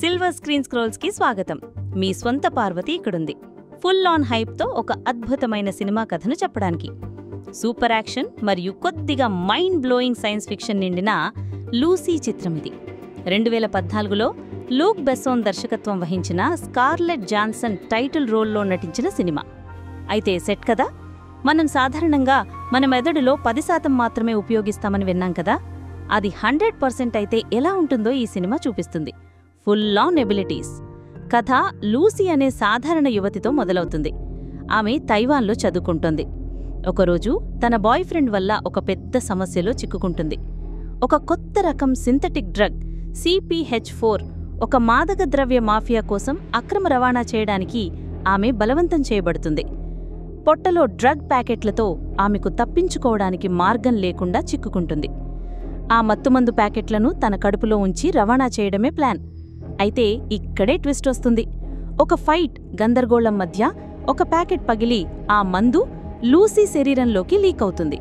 Silver screen స్క్రోల్స్కి స్వాగతం. మీ స్వంత పార్వతి ఇక్కడుంది, ఫుల్ ఆన్ హైప్తో ఒక అద్భుతమైన సినిమా కథను చెప్పడానికి. సూపర్ యాక్షన్ మరియు కొద్దిగా మైండ్ బ్లోయింగ్ సైన్స్ ఫిక్షన్ నిండిన లూసీ చిత్రమిది. 2014లో లూక్ బెస్సోన్ దర్శకత్వం వహించిన స్కార్లెట్ జాన్సన్ టైటిల్ రోల్లో నటించిన సినిమా. అయితే సెట్ కదా, మనం సాధారణంగా మన మెదడులో 10% మాత్రమే ఉపయోగిస్తామని విన్నాం కదా. అది 100% అయితే ఎలా ఉంటుందో ఈ సినిమా చూపిస్తుంది. Full on abilities. కథ లూసీ అనే సాధారణ యువతితో మొదలవుతుంది. ఆమె తైవాన్లో చదువుకుంటోంది. ఒకరోజు తన బాయ్ ఫ్రెండ్ వల్ల ఒక పెద్ద సమస్యలో చిక్కుకుంటుంది. ఒక కొత్త రకం సింథటిక్ డ్రగ్ CPH4 ఒక మాదక ద్రవ్య మాఫియా కోసం అక్రమ రవాణా చేయడానికి ఆమె బలవంతం చేయబడుతుంది. పొట్టలో డ్రగ్ ప్యాకెట్లతో ఆమెకు తప్పించుకోవడానికి మార్గం లేకుండా చిక్కుకుంటుంది. ఆ మత్తుమందు ప్యాకెట్లను తన కడుపులో ఉంచి రవాణా చేయడమే ప్లాన్. అయితే ఇక్కడే ట్విస్ట్ వస్తుంది. ఒక ఫైట్ గందరగోళం మధ్య ఒక ప్యాకెట్ పగిలి ఆ మందు లూసీ శరీరంలోకి లీక్ అవుతుంది.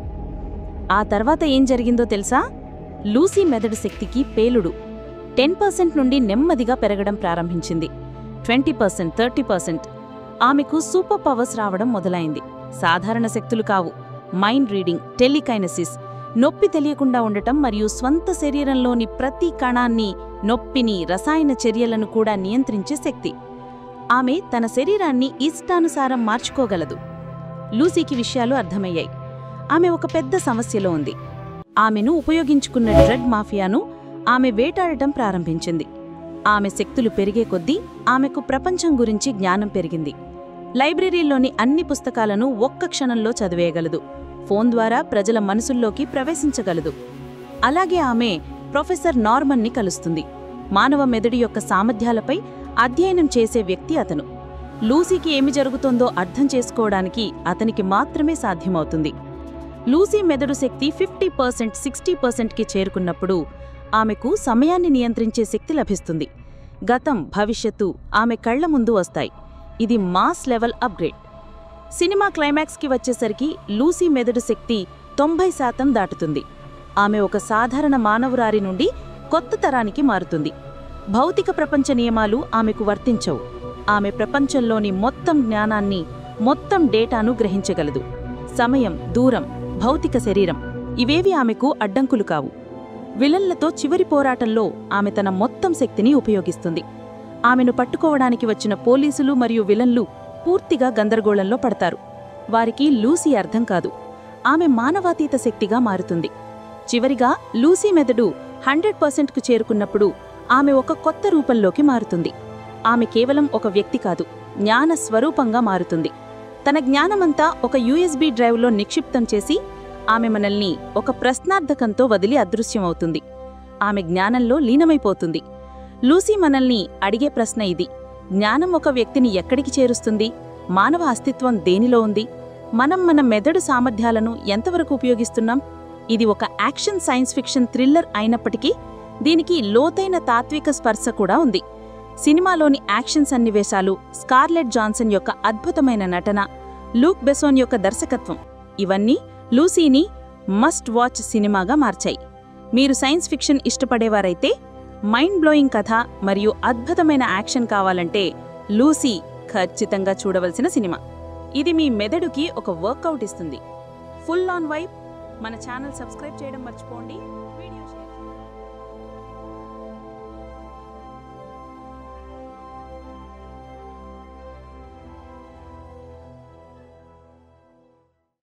ఆ తర్వాత ఏం జరిగిందో తెలుసా? లూసీ మెదడు శక్తికి పేలుడు 10% నుండి నెమ్మదిగా పెరగడం ప్రారంభించింది. 20%, 30%. ఆమెకు సూపర్ పవర్స్ రావడం మొదలైంది. సాధారణ శక్తులు కావు. మైండ్ రీడింగ్, టెలికైనసిస్, నొప్పి తెలియకుండా ఉండటం మరియు స్వంత శరీరంలోని ప్రతి కణాన్ని, నొప్పిని, రసాయన చర్యలను కూడా నియంత్రించే శక్తి. ఆమె తన శరీరాన్ని ఇష్టానుసారం మార్చుకోగలదు. లూసీకి విషయాలు అర్థమయ్యాయి. ఆమె ఒక పెద్ద సమస్యలో ఉంది. ఆమెను ఉపయోగించుకున్న డ్రగ్ మాఫియాను ఆమె వేటాడటం ప్రారంభించింది. ఆమె శక్తులు పెరిగే కొద్దీ ఆమెకు ప్రపంచం గురించి జ్ఞానం పెరిగింది. లైబ్రరీలోని అన్ని పుస్తకాలను ఒక్క క్షణంలో చదివేయగలదు. ఫోన్ ద్వారా ప్రజల మనసుల్లోకి ప్రవేశించగలదు. అలాగే ఆమె ప్రొఫెసర్ నార్మన్ని కలుస్తుంది. మానవ మెదడు యొక్క సామర్థ్యాలపై అధ్యయనం చేసే వ్యక్తి అతను. లూసీకి ఏమి జరుగుతోందో అర్థం చేసుకోవడానికి అతనికి మాత్రమే సాధ్యమవుతుంది. లూసీ మెదడు శక్తి 50%, 60%కి చేరుకున్నప్పుడు ఆమెకు సమయాన్ని నియంత్రించే శక్తి లభిస్తుంది. గతం, భవిష్యత్తు ఆమె కళ్ల ముందు వస్తాయి. ఇది మాస్ లెవెల్ అప్గ్రేడ్. సినిమా క్లైమాక్స్కి వచ్చేసరికి లూసీ మెదడు శక్తి 90% దాటుతుంది. ఆమె ఒక సాధారణ మానవురారి నుండి కొత్త తరానికి మారుతుంది. భౌతిక ప్రపంచ నియమాలు ఆమెకు వర్తించవు. ఆమె ప్రపంచంలోని మొత్తం జ్ఞానాన్ని, మొత్తం డేటాను గ్రహించగలదు. సమయం, దూరం, భౌతిక శరీరం ఇవేవి ఆమెకు అడ్డంకులు కావు. విలన్లతో చివరి పోరాటంలో ఆమె తన మొత్తం శక్తిని ఉపయోగిస్తుంది. ఆమెను పట్టుకోవడానికి వచ్చిన పోలీసులు మరియు విలన్లు పూర్తిగా గందరగోళంలో పడతారు. వారికి లూసీ అర్థం కాదు. ఆమె మానవాతీత శక్తిగా మారుతుంది. చివరిగా లూసీ మెదడు 100%కు చేరుకున్నప్పుడు ఆమె ఒక కొత్త రూపంలోకి మారుతుంది. ఆమె కేవలం ఒక వ్యక్తి కాదు, జ్ఞాన స్వరూపంగా మారుతుంది. తన జ్ఞానమంతా ఒక USB డ్రైవ్లో నిక్షిప్తం చేసి ఆమె మనల్ని ఒక ప్రశ్నార్థకంతో వదిలి అదృశ్యమవుతుంది. ఆమె జ్ఞానంలో లీనమైపోతుంది. లూసీ మనల్ని అడిగే ప్రశ్న ఇది: జ్ఞానం ఒక వ్యక్తిని ఎక్కడికి చేరుస్తుంది? మానవ అస్తిత్వం దేనిలో ఉంది? మనం మన మెదడు సామర్థ్యాలను ఎంతవరకు ఉపయోగిస్తున్నాం? ఇది ఒక యాక్షన్ సైన్స్ ఫిక్షన్ థ్రిల్లర్ అయినప్పటికీ దీనికి లోతైన తాత్విక స్పర్శ కూడా ఉంది. సినిమాలోని యాక్షన్ సన్నివేశాలు, స్కార్లెట్ జాన్సన్ యొక్క అద్భుతమైన నటన, లూక్ బెస్సోన్ యొక్క దర్శకత్వం ఇవన్నీ లూసీని మస్ట్ వాచ్ సినిమాగా మార్చాయి. మీరు సైన్స్ ఫిక్షన్ ఇష్టపడేవారైతే, మైండ్ బ్లోయింగ్ కథ మరియు అద్భుతమైన యాక్షన్ కావాలంటే లూసీ ఖచ్చితంగా చూడవలసిన సినిమా. ఇది మీ మెదడుకి ఒక వర్కౌట్ ఇస్తుంది. Full on vibe. మన ఛానల్ సబ్స్క్రైబ్ చేయడం మర్చిపోండి. వీడియో